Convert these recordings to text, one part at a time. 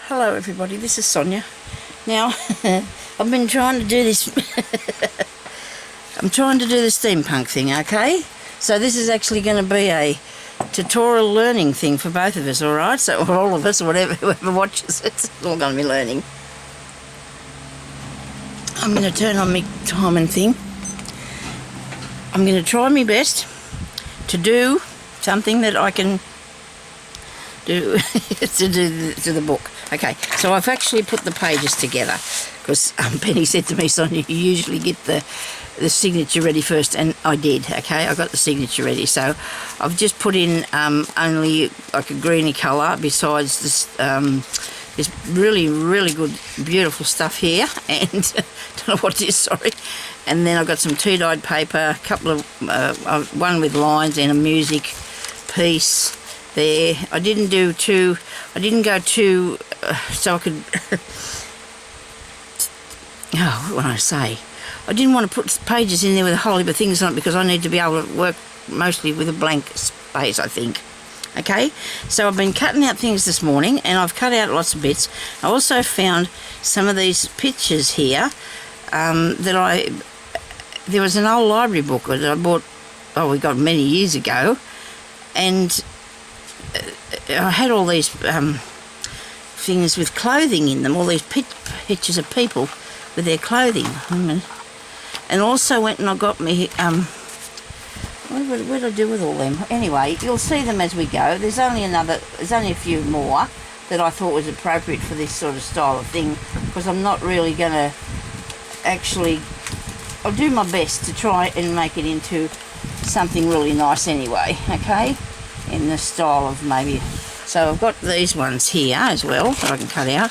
Hello everybody, this is Sonya. Now, I've been trying to do this, I'm trying to do the steampunk thing, okay? So this is actually going to be a tutorial learning thing for both of us, alright? So, or all of us, or whoever watches it, it's all going to be learning. I'm going to turn on my timing thing. I'm going to try my best to do something that I can do to the book. Okay, so I've actually put the pages together because Penny said to me, Sonia, you usually get the signature ready first, and I did. Okay, I got the signature ready, so I've just put in only like a greeny colour besides this really good beautiful stuff here, and don't know what it is, sorry. And then I've got some tea-dyed paper, a couple of one with lines and a music piece there. I didn't go too so I could oh, what I say, I didn't want to put pages in there with a whole heap of things on it because I need to be able to work mostly with a blank space, I think. Okay, so I've been cutting out things this morning, and I've cut out lots of bits. I also found some of these pictures here there was an old library book that I bought, oh, we got many years ago, and I had all these things with clothing in them, all these pictures of people with their clothing. And also went and I got me, what did I do with all them? Anyway, you'll see them as we go. There's only a few more that I thought was appropriate for this sort of style of thing, because I'm not really going to actually, I'll do my best to try and make it into something really nice anyway, okay? In the style of maybe, so I've got these ones here as well that I can cut out,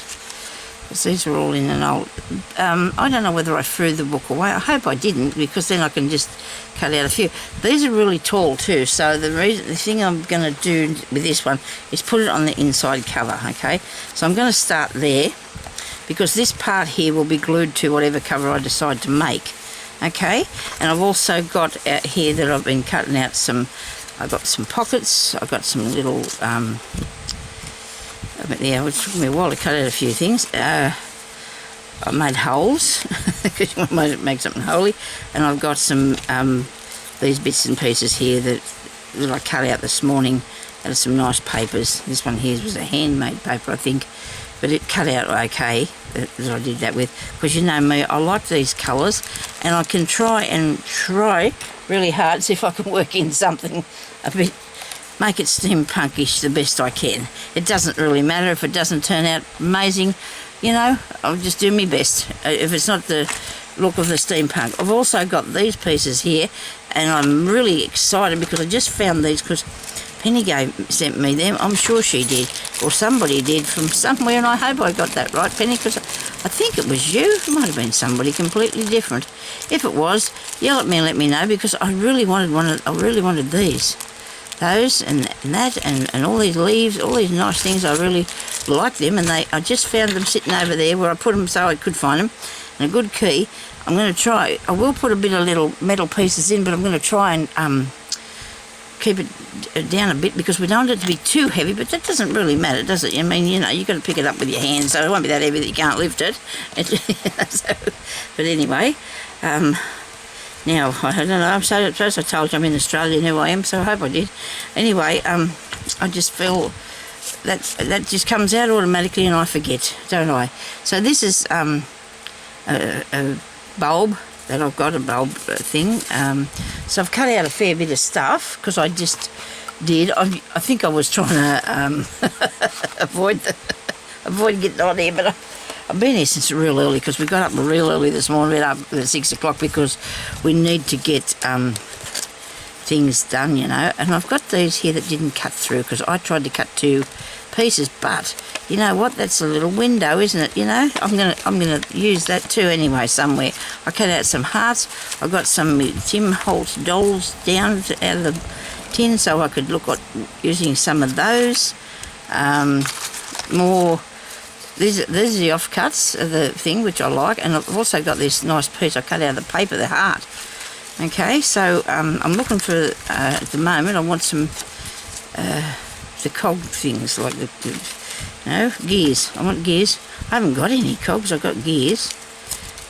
because these are all in an old, I don't know whether I threw the book away. I hope I didn't, because then I can just cut out a few. These are really tall too, so the thing I'm going to do with this one is put it on the inside cover, okay? So I'm going to start there, because this part here will be glued to whatever cover I decide to make, okay? And I've also got out here that I've been cutting out some, I've got some pockets, I've got some little, yeah, it took me a while to cut out a few things. I made holes, because you want to make something holy, and I've got some, these bits and pieces here that I cut out this morning out of some nice papers. This one here was a handmade paper, I think, but it cut out okay that I did that with, because you know me, I like these colours, and I can try really hard to see if I can work in something a bit, make it steampunkish the best I can. It doesn't really matter if it doesn't turn out amazing, you know, I'll just do my best if it's not the look of the steampunk. I've also got these pieces here, and I'm really excited because I just found these, because Penny sent me them. I'm sure she did, or somebody did from somewhere, and I hope I got that right, Penny, because I think it was you. It might have been somebody completely different. If it was, yell at me and let me know, because I really wanted these, those, and that, and all these leaves, all these nice things. I really like them, and I just found them sitting over there where I put them so I could find them, and a good key. I'm going to try. I will put a bit of little metal pieces in, but I'm going to try and keep it down a bit, because we don't want it to be too heavy, but that doesn't really matter, does it? I mean, you know, you've got to pick it up with your hands, so it won't be that heavy that you can't lift it. So, but anyway, now, I don't know, I'm so I told you I'm in Australia and who I am, so I hope I did. Anyway, I just feel that just comes out automatically and I forget, don't I? So this is a bulb that I've got, a bulb thing. So I've cut out a fair bit of stuff, because I just did. I think I was trying to avoid getting on here, but I've been here since real early, because we got up real early this morning. We got up at 6 o'clock because we need to get things done, you know. And I've got these here that didn't cut through, because I tried to cut 2 pieces, but you know what, that's a little window, isn't it? You know, I'm gonna use that too anyway somewhere. I cut out some hearts. I've got some Tim Holtz dolls down out of the tin, so I could look at using some of those. More, these are the offcuts of the thing, which I like, and I've also got this nice piece I cut out of the paper, the heart. Okay, so I'm looking for at the moment I want some the cog things, like the No, gears. I want gears. I haven't got any cogs. I've got gears.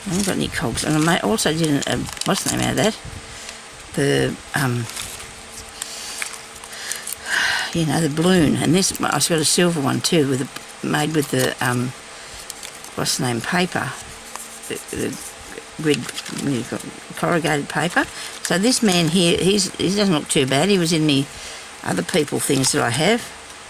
I haven't got any cogs. And I also did what's the name out of that? The you know, the balloon. And this, I've got a silver one too, made with the what's the name, paper, the grid, corrugated paper. So this man here, he doesn't look too bad. He was in the other people things that I have.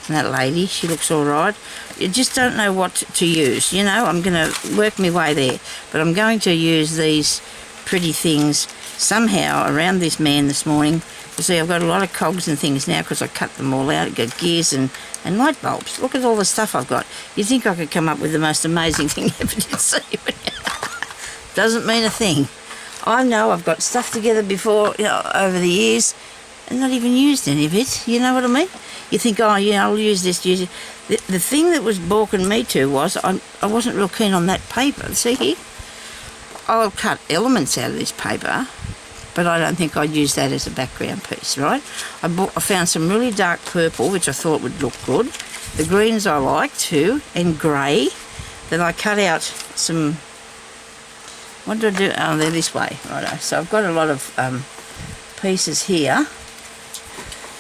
And that lady, she looks all right. You just don't know what to use, you know. I'm going to work my way there, but I'm going to use these pretty things somehow around this man this morning. You see, I've got a lot of cogs and things now because I cut them all out. I've got gears and light bulbs. Look at all the stuff I've got. You'd think I could come up with the most amazing thing you ever did see, but doesn't mean a thing. I know I've got stuff together before, you know, over the years, and not even used any of it. You know what I mean? You think, oh yeah, I'll use this, use it. The thing that was balking me to was I wasn't real keen on that paper. See here? I'll cut elements out of this paper, but I don't think I'd use that as a background piece, right? I found some really dark purple, which I thought would look good. The greens I like too, and grey. Then I cut out some, what did I do? Oh, they're this way, righto. So I've got a lot of pieces here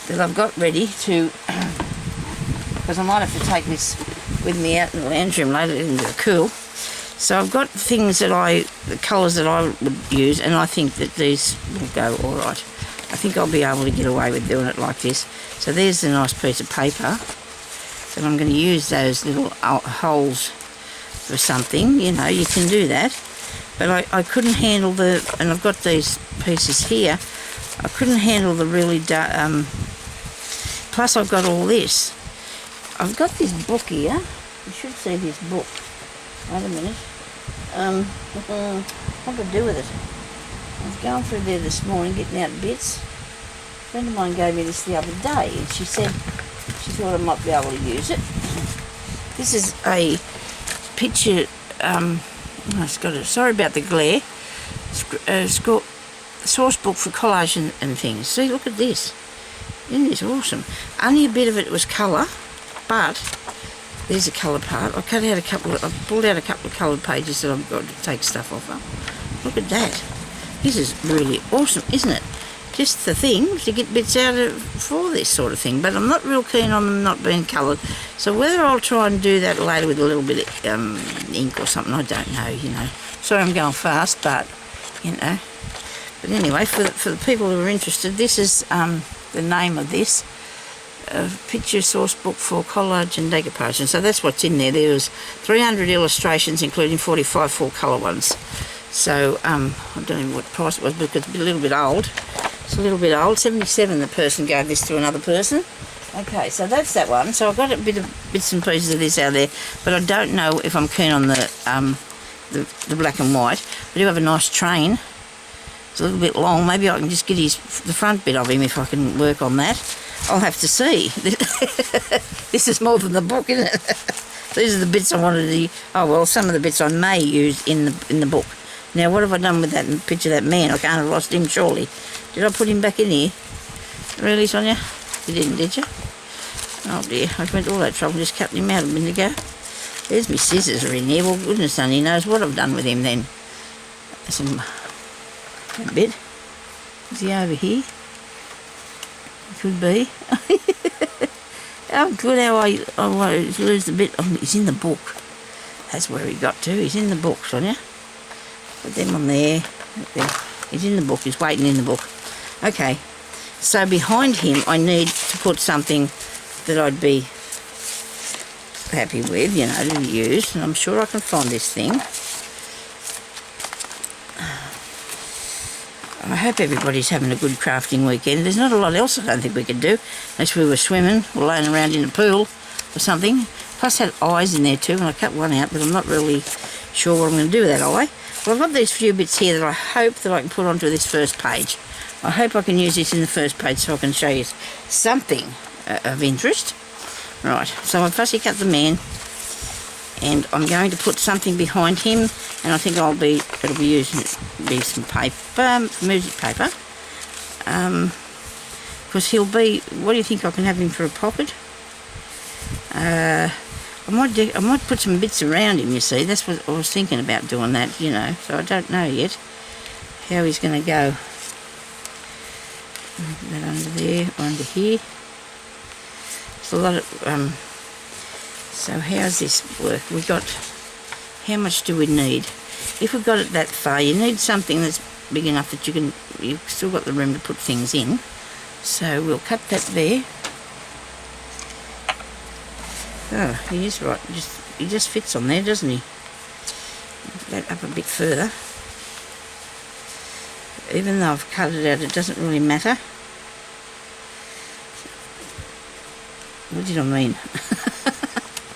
that I've got ready to, because I might have to take this with me out in the lounge room later into the cool. So I've got things that the colours that I would use, and I think that these will go all right. I think I'll be able to get away with doing it like this. So there's a nice piece of paper that I'm going to use those little holes for something. You know, you can do that. But I couldn't handle and I've got these pieces here, I couldn't handle the really dark, plus I've got all this. I've got this book here. You should see this book. Wait a minute. What to do with it? I was going through there this morning, getting out bits. A friend of mine gave me this the other day, and she said she thought I might be able to use it. This is a picture, sorry about the glare, source book for collage and things. See, look at this. Isn't this awesome? Only a bit of it was colour, but there's a colour part. I pulled out a couple of coloured pages that I've got to take stuff off of. Look at that. This is really awesome, isn't it? Just the thing to get bits out of for this sort of thing, but I'm not real keen on them not being coloured. So whether I'll try and do that later with a little bit of ink or something, I don't know, you know. Sorry I'm going fast, but, you know. But anyway, for the people who are interested, this is the name of this. Picture source book for collage and decoupage. So that's what's in there. There was 300 illustrations, including 45 full-colour ones. So, I don't know what price it was because it's a little bit old. It's a little bit old. 77 the person gave this to another person. Okay, so that's that one. So I've got a bit of bits and pieces of this out there, but I don't know if I'm keen on the black and white. I do have a nice train. It's a little bit long. Maybe I can just get the front bit of him if I can work on that. I'll have to see. This is more than the book, isn't it? These are the bits I wanted to... Oh, well, some of the bits I may use in the book. Now, what have I done with that picture of that man? I can't have lost him, surely. Did I put him back in here? Really, Sonya? You didn't, did you? Oh, dear. I went all that trouble just cutting him out a minute ago. There's my scissors are in here. Well, goodness only knows what I've done with him then. A bit. Is he over here? Could be. How good how I lose the bit. Oh, he's in the book. That's where he got to. He's in the book, Sonya. Put them on there. There. He's in the book. He's waiting in the book. Okay. So behind him, I need to put something that I'd be happy with, you know, to use. And I'm sure I can find this thing. I hope everybody's having a good crafting weekend. There's not a lot else I don't think we could do, unless we were swimming or laying around in a pool or something. Plus had eyes in there too, and I cut one out, but I'm not really sure what I'm going to do with that eye. Well, I've got these few bits here that I hope that I can put onto this first page. I hope I can use this in the first page so I can show you something of interest. Right, so I've fussy cut the man, and I'm going to put something behind him, and I think it'll be some paper, music paper, because he'll be, what do you think I can have him for a pocket? I might put some bits around him, you see. That's what I was thinking about doing that, you know. So I don't know yet how he's going to go. That under there, under here. It's a lot of, so how's this work? We got, how much do we need? If we've got it that far, you need something that's big enough that you've still got the room to put things in. So we'll cut that there. Oh, he is right. He just fits on there, doesn't he? That up a bit further. Even though I've cut it out, it doesn't really matter. What did I mean?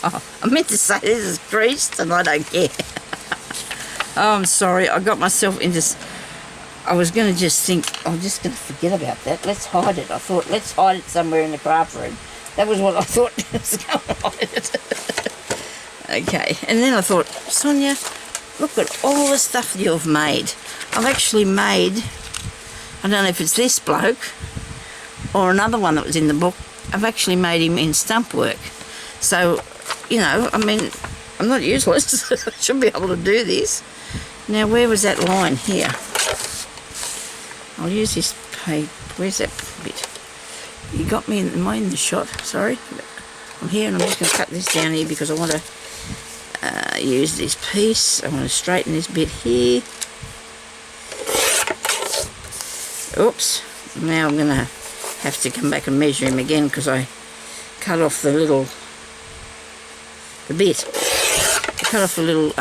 Oh, I meant to say this is creased and I don't care. Oh, I'm sorry. I got myself into... I was going to just think, I'm just going to forget about that. Let's hide it. I thought, let's hide it somewhere in the craft room. That was what I thought was going on with it. Okay, and then I thought, Sonya, look at all the stuff you've made. I've actually made, I don't know if it's this bloke or another one that was in the book, I've actually made him in stump work. So, you know, I mean, I'm not useless. I should be able to do this. Now, where was that line? Here. I'll use this paper. Where's that bit? You got me, am I in the shot? Sorry. I'm here and I'm just going to cut this down here because I want to use this piece. I want to straighten this bit here. Oops. Now I'm going to have to come back and measure him again because I cut off the bit. I cut off the little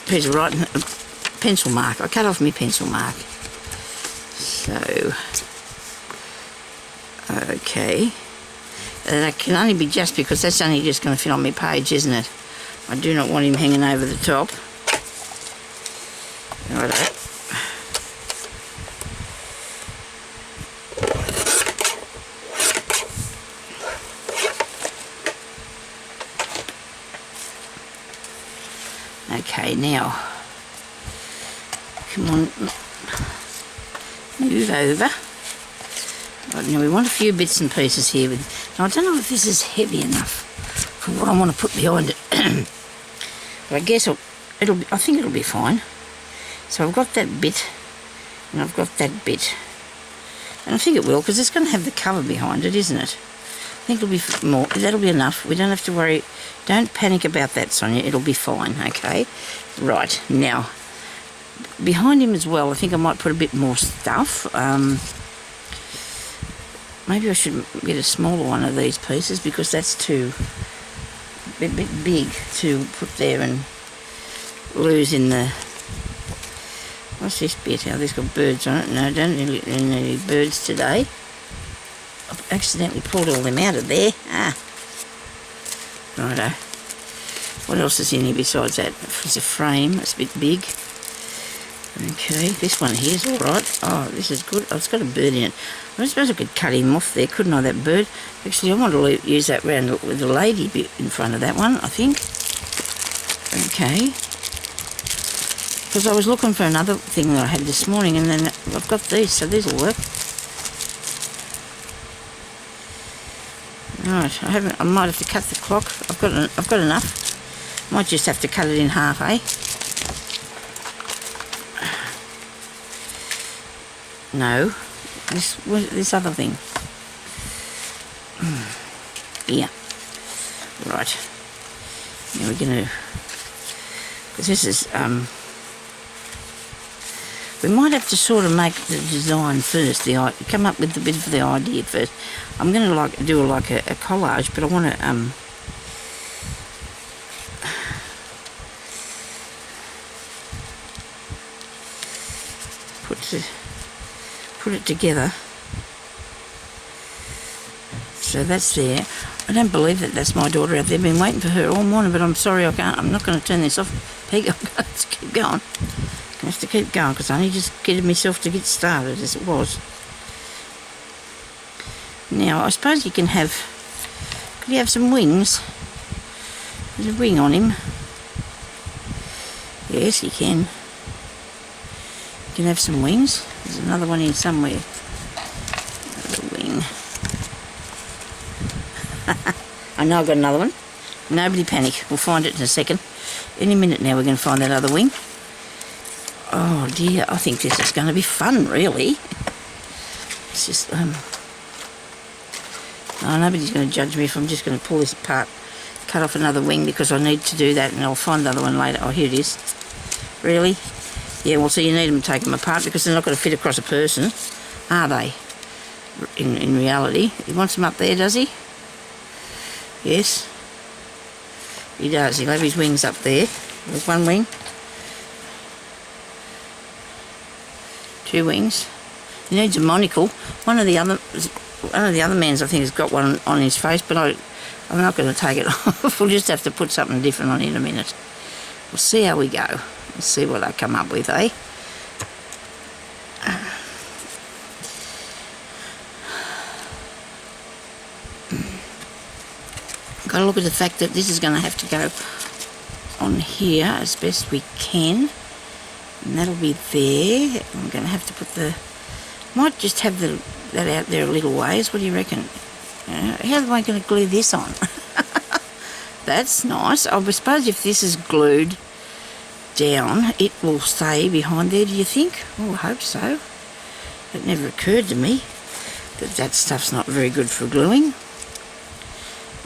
piece of writing, pencil mark. I cut off my pencil mark. So, okay. That can only be just because that's only just going to fit on my page, isn't it? I do not want him hanging over the top. Righto. Okay, now, come on, move over. Right, now we want a few bits and pieces here. Now I don't know if this is heavy enough for what I want to put behind it, but I guess I think it'll be fine. So I've got that bit, and I've got that bit, and I think it will because it's going to have the cover behind it, isn't it? I think it'll be more. That'll be enough. We don't have to worry. Don't panic about that, Sonya. It'll be fine, okay? Right, now, behind him as well, I think I might put a bit more stuff. Maybe I should get a smaller one of these pieces because that's too a bit big to put there and lose in the... What's this bit? Oh, this got birds on it. No, I don't need any birds today. I've accidentally pulled all them out of there. Ah. Righto. What else is in here besides that? It's a frame. It's a bit big. Okay, this one here's alright. Oh, this is good. Oh, it's got a bird in it. I suppose I could cut him off there, couldn't I, that bird? Actually, I want to use that round with the lady bit in front of that one, I think. Okay. Because I was looking for another thing that I had this morning, and then I've got these, so these will work. Right, I might have to cut the clock. I've got enough. Might just have to cut it in half, eh? No, this other thing. Yeah. Right. Now we're gonna, because this is we might have to sort of make the design first. Come up with a bit of the idea first. I'm going to do a collage, but I want to put it together. So that's there. I don't believe that's my daughter out there. I've been waiting for her all morning, but I'm sorry I can't. I'm not going to turn this off. Peg, I'm going to keep going. I have to keep going because I only just getting myself to get started as it was. Now, I suppose you can have... Could you have some wings? There's a wing on him. Yes, you can. You can have some wings. There's another one here somewhere. Another wing. I know I've got another one. Nobody panic. We'll find it in a second. Any minute now we're going to find that other wing. Oh dear, I think this is going to be fun, really. It's just, oh, nobody's going to judge me if I'm just going to pull this apart, cut off another wing because I need to do that, and I'll find the other one later. Oh, here it is. Really? Yeah, well, so you need them to take them apart because they're not going to fit across a person, are they? In reality. He wants them up there, does he? Yes. He does. He'll have his wings up there. There's one wing. 2 wings. He needs a monocle. One of the other mans, I think, has got one on his face, but I'm not going to take it off. We'll just have to put something different on in a minute. We'll see how we go. We'll see what I come up with, eh? Got to look at the fact that this is going to have to go on here as best we can. And that'll be there. I'm going to have to put the... Might just have that out there a little ways. What do you reckon? How am I going to glue this on? That's nice. I suppose if this is glued down, it will stay behind there, do you think? Oh, I hope so. It never occurred to me that stuff's not very good for gluing.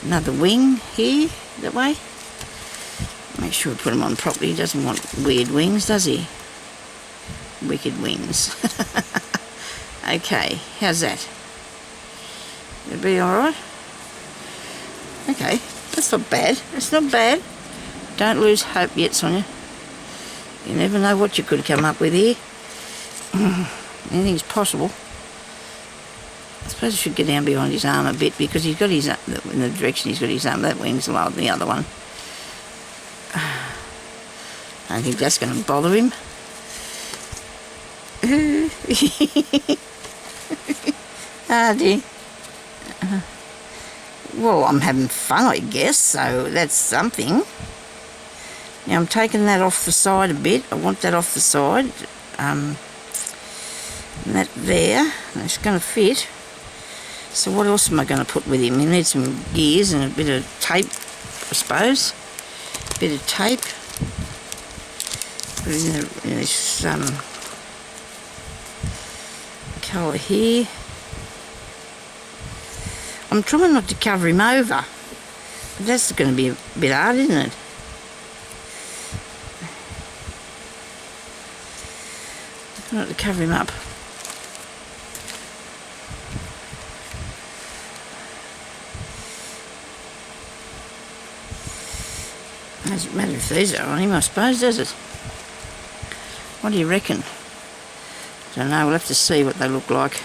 Another wing here, that way. Make sure we put them on properly. He doesn't want weird wings, does he? Wicked wings. Okay, how's that? It'll be alright? Okay, that's not bad. It's not bad. Don't lose hope yet, Sonya. You never know what you could come up with here. Anything's possible. I suppose I should get down behind his arm a bit because he's got his, in the direction he's got his arm, that wing's lower than the other one. I don't think that's going to bother him. Ah dear. Well, I'm having fun, I guess, so that's something. Now I'm taking that off the side a bit. I want that off the side. And that there, it's going to fit. So what else am I going to put with him? He needs some gears and a bit of tape, I suppose. A bit of tape. Put it in this colour here. I'm trying not to cover him over. But that's going to be a bit hard, isn't it? Not to cover him up. Doesn't matter if these are on him, I suppose, does it? What do you reckon? I don't know, we'll have to see what they look like.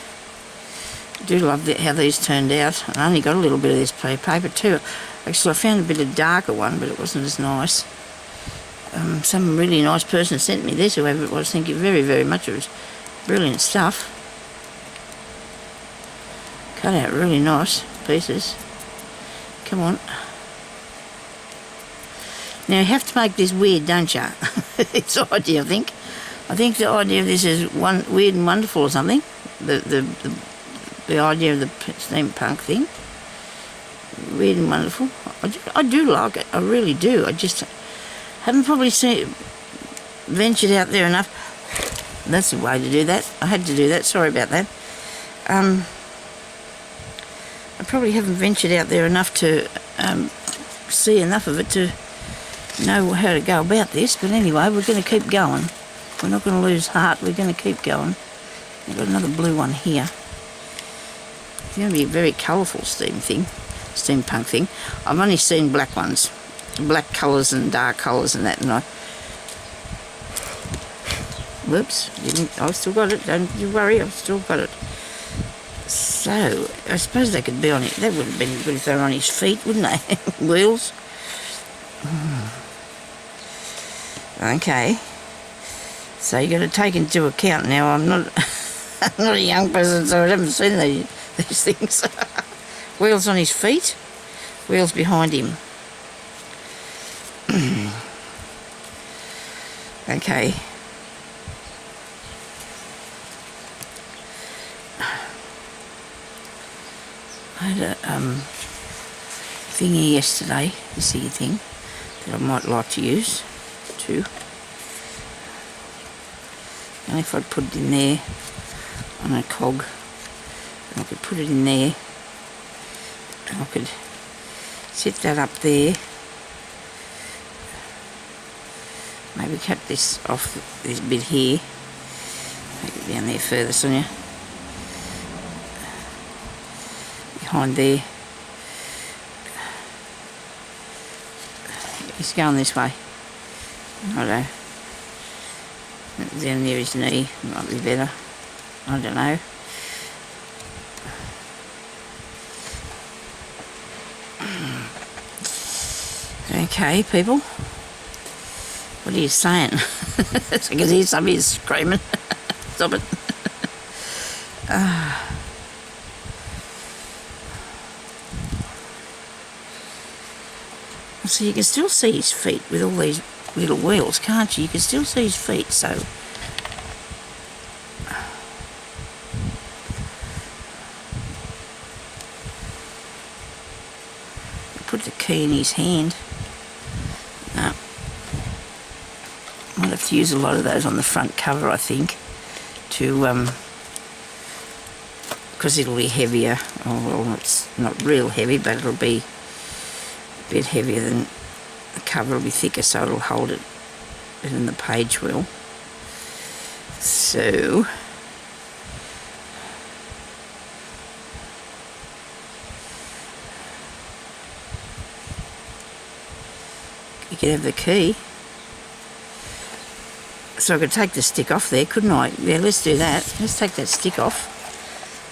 I do love how these turned out. I only got a little bit of this paper too. Actually, I found a bit of darker one, but it wasn't as nice. Some really nice person sent me this, whoever it was. Thank you very, very much. It was brilliant stuff. Cut out really nice pieces. Come on. Now you have to make this weird, don't you? It's the idea, I think. I think the idea of this is weird and wonderful or something. The idea of the steampunk thing. Weird and wonderful. I do like it. I really do. I just haven't probably ventured out there enough. That's the way to do that. I had to do that. Sorry about that. I probably haven't ventured out there enough to see enough of it to know how to go about this. But anyway, we're going to keep going. We're not going to lose heart. We're going to keep going. I've got another blue one here. It's going to be a very colourful steampunk thing. I've only seen black ones. Black colours and dark colours and that, and whoops, I've still got it, don't you worry, I've still got it. So, I suppose they could be on it. That would have been good if they were on his feet, wouldn't they? Wheels. Okay. So you got to take into account now, I'm not I'm not a young person, so I haven't seen these things. Wheels on his feet, wheels behind him. Okay. I thingy yesterday, this here thing, that I might like to use too. And if I'd put it in there on a cog, I could put it in there, and I could set that up there. Maybe cut this off, this bit here, take it down there further, Sonya, behind there. He's going this way. Righto. Down near his knee, might be better. I don't know. Okay, people. What are you saying? I can hear somebody screaming. Stop it. So you can still see his feet with all these little wheels, can't you? You can still see his feet, so... Put the key in his hand. No. Might have to use a lot of those on the front cover, I think, to... because it'll be heavier. Oh, well, it's not real heavy, but it'll be a bit heavier than... The cover will be thicker, so it'll hold it better than the page will. So... You could have the key. So I could take the stick off there, couldn't I? Yeah, let's do that. Let's take that stick off.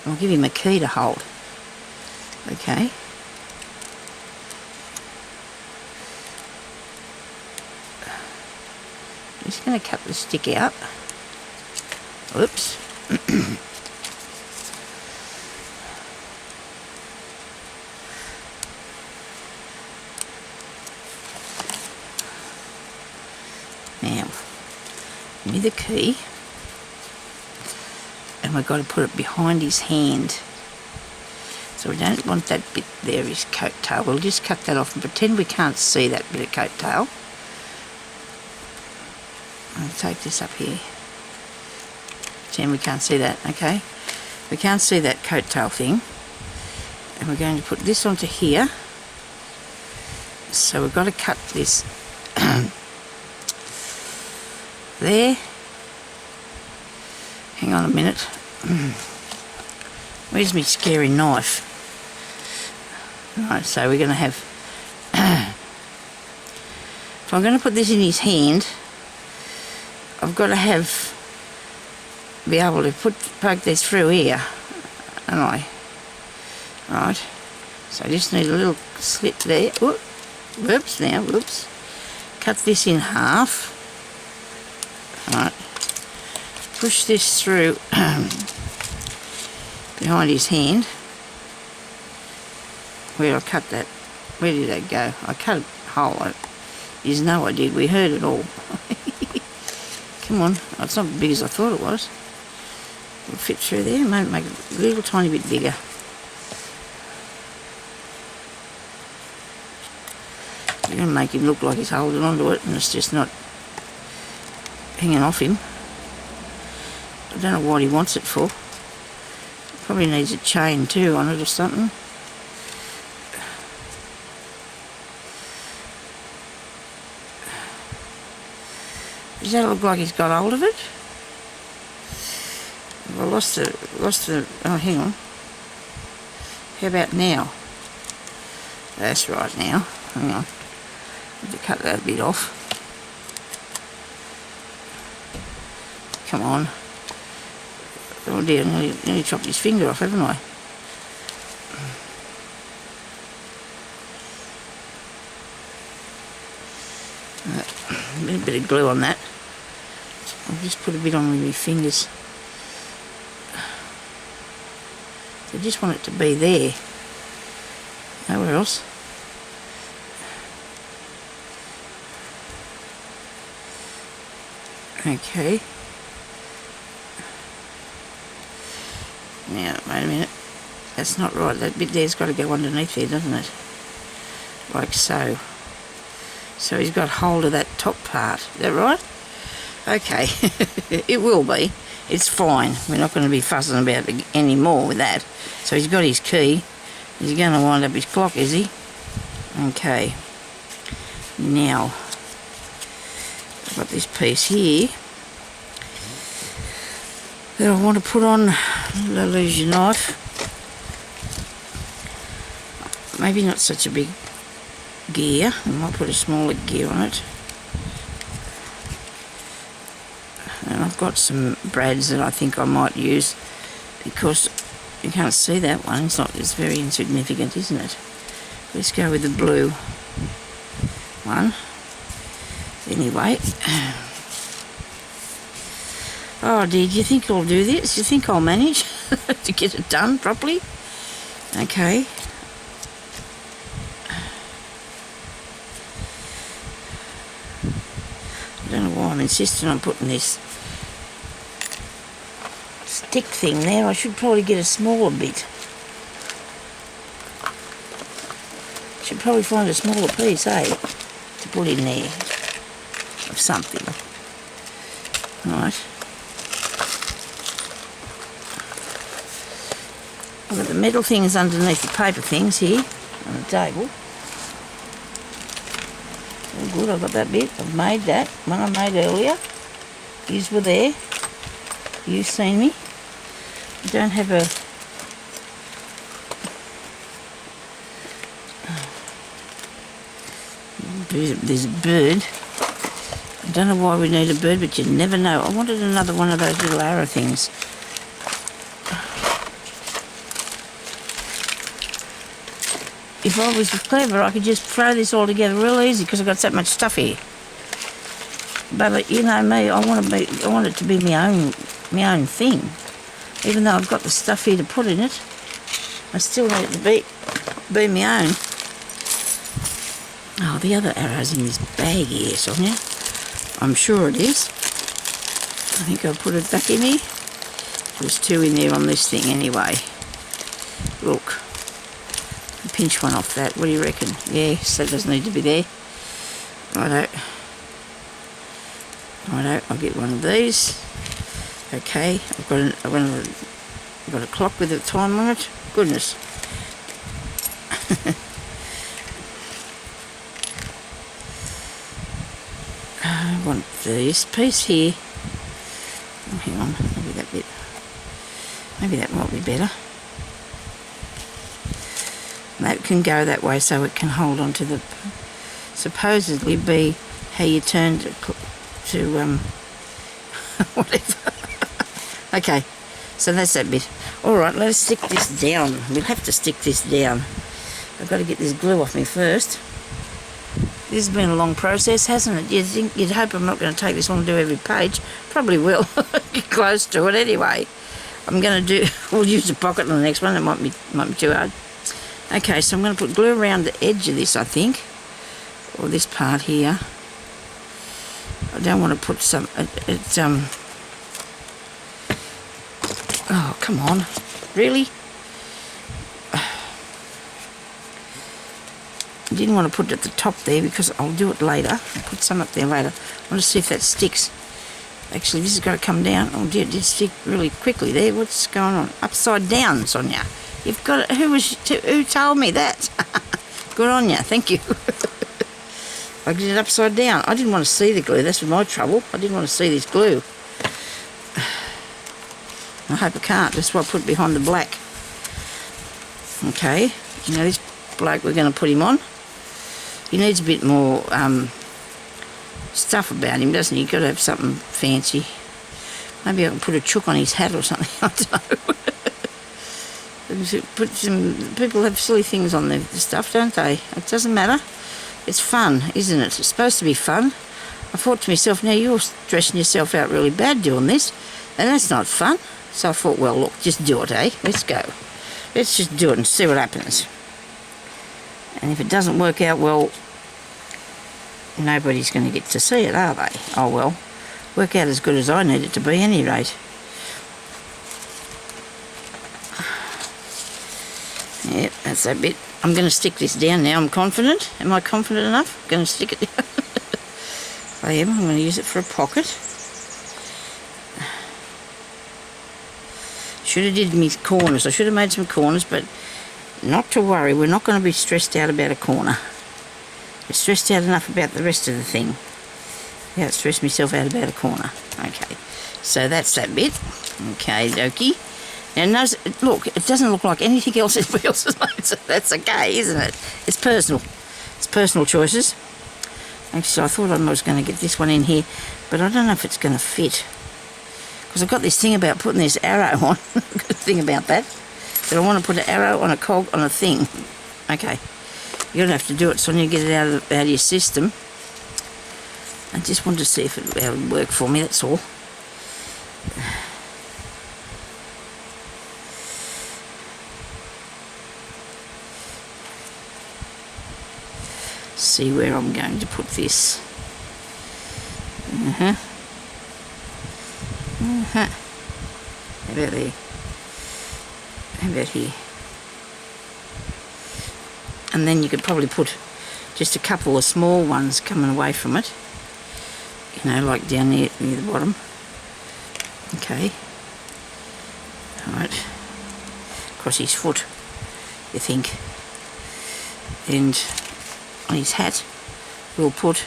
I'll give him a key to hold. Okay. I'm just going to cut the stick out. Oops. Now, give me the key. And we've got to put it behind his hand. So we don't want that bit there, his coat tail. We'll just cut that off and pretend we can't see that bit of coat tail. I'll take this up here. Pretend we can't see that, okay? We can't see that coat tail thing. And we're going to put this onto here. So we've got to cut this there. Hang on a minute. Where's my scary knife? Right, so we're going to have... if I'm going to put this in his hand, I've got to be able to poke this through here, haven't I? Right, so I just need a little slit there. Whoops, now, whoops. Cut this in half. Right, push this through behind his hand. Where I cut that? Where did that go? I cut a hole. You know I did. We heard it all. Come on. Oh, it's not as big as I thought it was. It'll fit through there. Maybe make it a little tiny bit bigger. You're going to make him look like he's holding onto it and it's just not hanging off him. I don't know what he wants it for. Probably needs a chain too on it or something. Does that look like he's got hold of it? I've lost the, oh hang on. How about now? That's right now. Hang on. I have to cut that bit off. Come on. Oh dear, I nearly chopped his finger off, haven't I? A bit of glue on that. I'll just put a bit on with my fingers. I just want it to be there. Nowhere else. Okay. Now, wait a minute. That's not right. That bit there's got to go underneath there, doesn't it? like so. So he's got hold of that top part. Is that right? Okay. It will be. It's fine. We're not going to be fussing about it any more with that. So he's got his key. He's going to wind up his clock, is he? Okay. Now, I've got this piece here that I want to put on. Don't lose your knife. Maybe not such a big gear. I might put a smaller gear on it. And I've got some brads that I think I might use, because you can't see that one. It's very insignificant, isn't it? Let's go with the blue one. Anyway. Oh dear, do you think I'll do this? Do you think I'll manage to get it done properly? Okay. I don't know why I'm insisting on putting this stick thing there. I should probably get a smaller bit. Should probably find a smaller piece, eh? To put in there of something. Right. I've got the metal things underneath the paper things here on the table. All good, I've got that bit. I've made that one I made earlier. Yous were there. You've seen me. I don't have a... There's a bird. I don't know why we need a bird, but you never know. I wanted another one of those little arrow things. If I was clever, I could just throw this all together real easy, because I've got so much stuff here. But you know me, I want it to be my own thing. Even though I've got the stuff here to put in it, I still need it to be my own. Oh, the other arrow's in this bag here, Sonya. I'm sure it is. I think I'll put it back in here. There's two in there on this thing anyway. Look. Pinch one off that. What do you reckon? Yes, that doesn't need to be there. Righto. I'll get one of these. Okay, I've got a clock with a time on it. Goodness. I want this piece here. Oh, hang on, maybe that bit. Maybe that might be better. That can go that way, so it can hold on to the, supposedly be how you turn to whatever. Okay, so that's that bit. Alright, let's stick this down. We'll have to stick this down. I've got to get this glue off me first. This has been a long process, hasn't it? You'd hope I'm not going to take this long to do every page. Probably will. Get close to it anyway. We'll use the pocket on the next one. It might be too hard. Okay, so I'm going to put glue around the edge of this, I think, or this part here. I don't want to put some. Oh, come on, really? I didn't want to put it at the top there because I'll do it later. I'll put some up there later. I want to see if that sticks. Actually, this has got to come down. Oh dear, it did stick really quickly there. What's going on? Upside down, Sonya. You've got it. Who told me that? Good on you. Thank you. I did it upside down. I didn't want to see the glue. That's my trouble. I didn't want to see this glue. I hope I can't. That's why I put it behind the black. Okay. You know this bloke we're going to put him on? He needs a bit more stuff about him, doesn't he? You've got to have something fancy. Maybe I can put a chook on his hat or something. I don't know. People have silly things on their stuff, don't they? It doesn't matter. It's fun, isn't it? It's supposed to be fun. I thought to myself, now you're stressing yourself out really bad doing this, and that's not fun. So I thought, well, look, just do it, eh? Let's go. Let's just do it and see what happens. And if it doesn't work out well, nobody's going to get to see it, are they? Oh, well, work out as good as I need it to be, at any rate. Yep, that's that bit. I'm going to stick this down now. I'm confident. Am I confident enough? I'm going to stick it down. I am. I'm going to use it for a pocket. Should have did me corners. I should have made some corners, but not to worry. We're not going to be stressed out about a corner. We're stressed out enough about the rest of the thing. I don't stress myself out about a corner. Okay, so that's that bit. Okay, dokie. Now, look, it doesn't look like anything else anybody else has made, so that's okay, isn't it? It's personal. It's personal choices. Actually, I thought I was going to get this one in here, but I don't know if it's going to fit. Because I've got this thing about putting this arrow on. Good thing about that. But I want to put an arrow on a cog on a thing. Okay. You're going to have to do it, Sonya, get it out of your system. I just wanted to see if it would work for me, that's all. See where I'm going to put this. How about there? How about here? And then you could probably put just a couple of small ones coming away from it. You know, like down there near the bottom. Okay. Alright. Across his foot, you think. And on his hat, we'll put...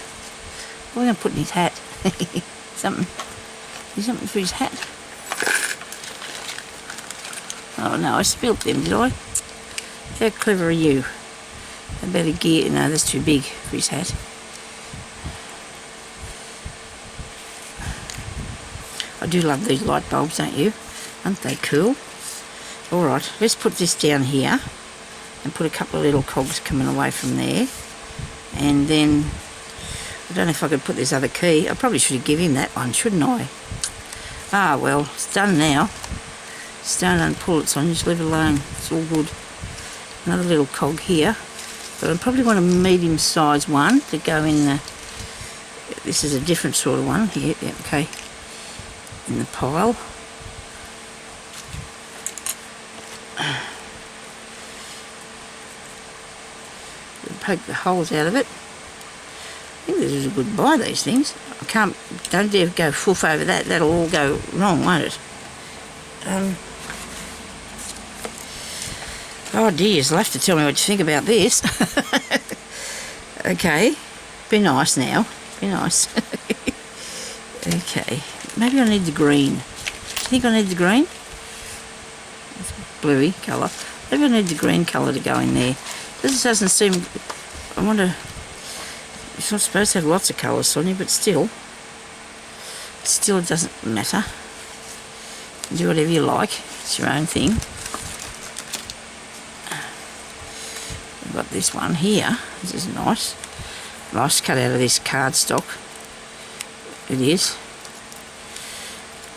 What are we going to put in his hat? Something. Is something for his hat? Oh no, I spilt them, did I? How clever are you? How about a gear? No, that's too big for his hat. I do love these light bulbs, don't you? Aren't they cool? Alright, let's put this down here and put a couple of little cogs coming away from there. And then, I don't know if I could put this other key. I probably should have given him that one, shouldn't I? Ah, well, it's done now. Just don't unpull it, so just leave it alone. It's all good. Another little cog here. But I probably want a medium size one to go in the... This is a different sort of one here. Yeah, okay. In the pile. Poke the holes out of it. I think this is a good buy, these things. Don't dare go foof over that. That'll all go wrong, won't it? Oh dear, you'll have to tell me what you think about this. Okay, be nice now. Be nice. Okay, maybe I need the green. Do you think I need the green? It's bluey colour. Maybe I need the green colour to go in there. This doesn't seem... I wonder... It's not supposed to have lots of colours, Sonya, but still. Still, it doesn't matter. Do whatever you like. It's your own thing. I've got this one here. This is nice. Nice cut out of this cardstock. It is.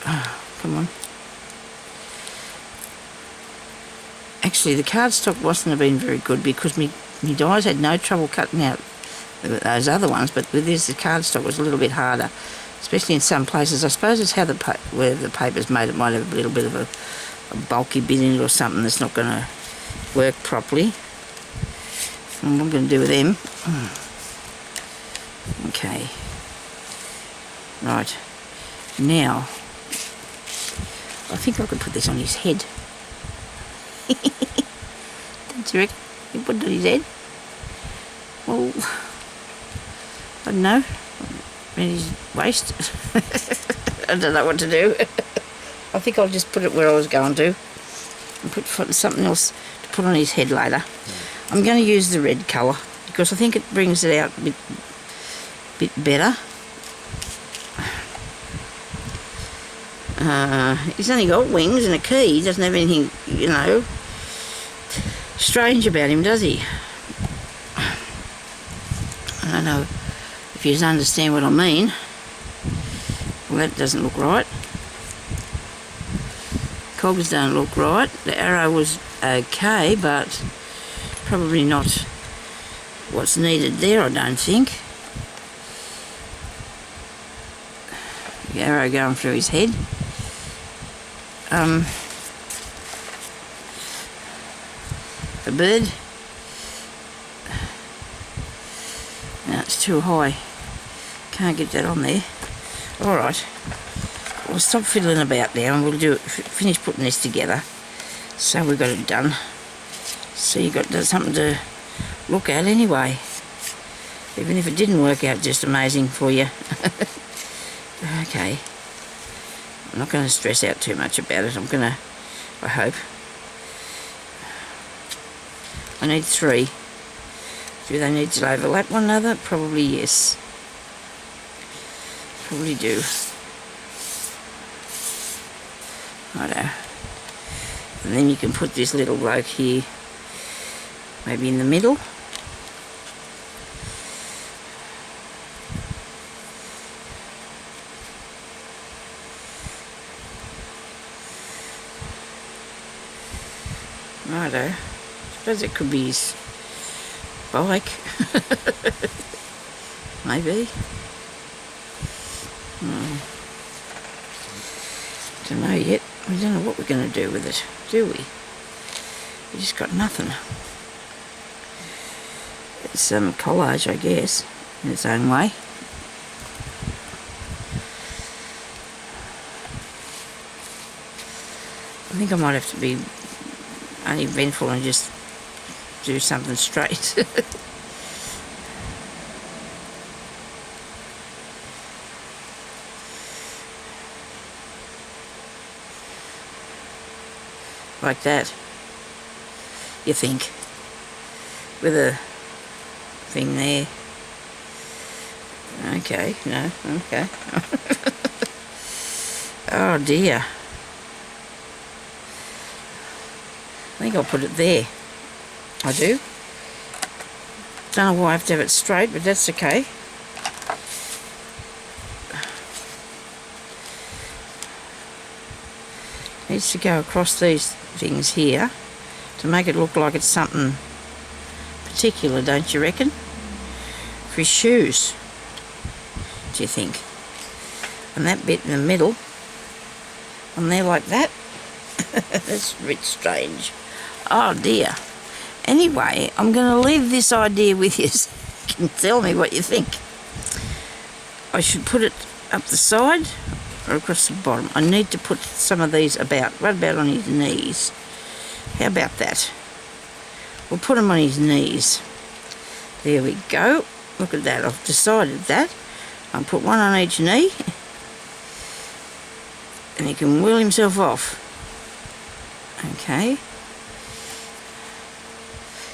Oh, come on. Actually, the cardstock wasn't have been very good because me dies had no trouble cutting out those other ones, but with this, the cardstock was a little bit harder, especially in some places. I suppose it's how where the paper's made. It might have a little bit of a bulky bit in it or something that's not going to work properly. And what I'm going to do with them. Okay. Right. Now, I think I could put this on his head. Don't you reckon? You put it on his head? Well, I don't know. Around his waist. I don't know what to do. I think I'll just put it where I was going to. And put something else to put on his head later. I'm going to use the red colour because I think it brings it out a bit better. He's only got wings and a key. He doesn't have anything, you know, strange about him, does he? I don't know if you understand what I mean. Well, that doesn't look right. Cogs don't look right. The arrow was okay, but probably not what's needed there, I don't think. The arrow going through his head. A bird. That's too high. Can't get that on there. Alright. We'll stop fiddling about now and we'll finish putting this together. So we've got it done. So you've got something to look at anyway. Even if it didn't work out just amazing for you. Okay. I'm not going to stress out too much about it. I hope. I need 3. Do they need to overlap one another? Probably yes. Probably do. Righto. And then you can put this little bloke here, maybe in the middle. Righto. Suppose it could be his bike. Maybe. Don't know yet. We don't know what we're going to do with it, do we? We just got nothing. It's some collage, I guess, in its own way. I think I might have to be uneventful and just do something straight. Like that, you think, with a thing there. Okay, no, okay. Oh dear. I think I'll put it there. I do. Don't know why I have to have it straight, but that's okay. Needs to go across these things here to make it look like it's something particular, don't you reckon? For his shoes, do you think? And that bit in the middle, on there like that, that's a bit strange. Oh dear. Anyway, I'm going to leave this idea with you so you can tell me what you think. I should put it up the side or across the bottom. I need to put some of these about. What about on his knees? How about that? We'll put him on his knees. There we go. Look at that. I've decided that. I'll put one on each knee. And he can wheel himself off. Okay.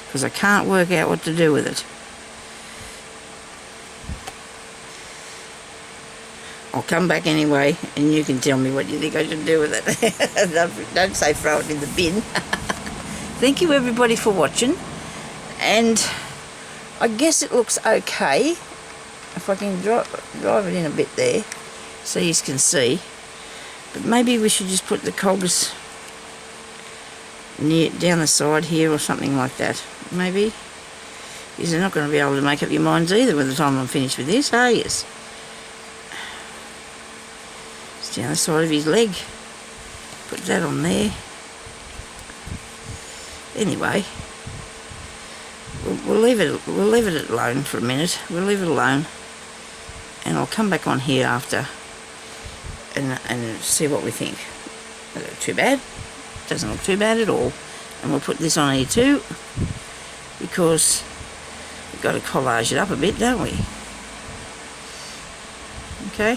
Because I can't work out what to do with it. I'll come back anyway, and you can tell me what you think I should do with it. Don't say throw it in the bin. Thank you everybody for watching, and I guess it looks okay. If I can drive it in a bit there, so you can see. But maybe we should just put the cogs down the side here or something like that. Maybe. Because you're not going to be able to make up your minds either by the time I'm finished with this, are you? Down the side of his leg. Put that on there. Anyway, we'll leave it alone for a minute. We'll leave it alone, and I'll come back on here after and see what we think. Doesn't look too bad. Doesn't look too bad at all. And we'll put this on here too, because we've got to collage it up a bit, don't we? Okay.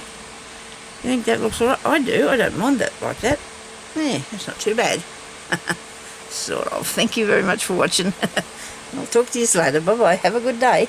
You think that looks alright? I do. I don't mind that like that. Yeah, that's not too bad. Sort of. Thank you very much for watching. I'll talk to you later. Bye-bye. Have a good day.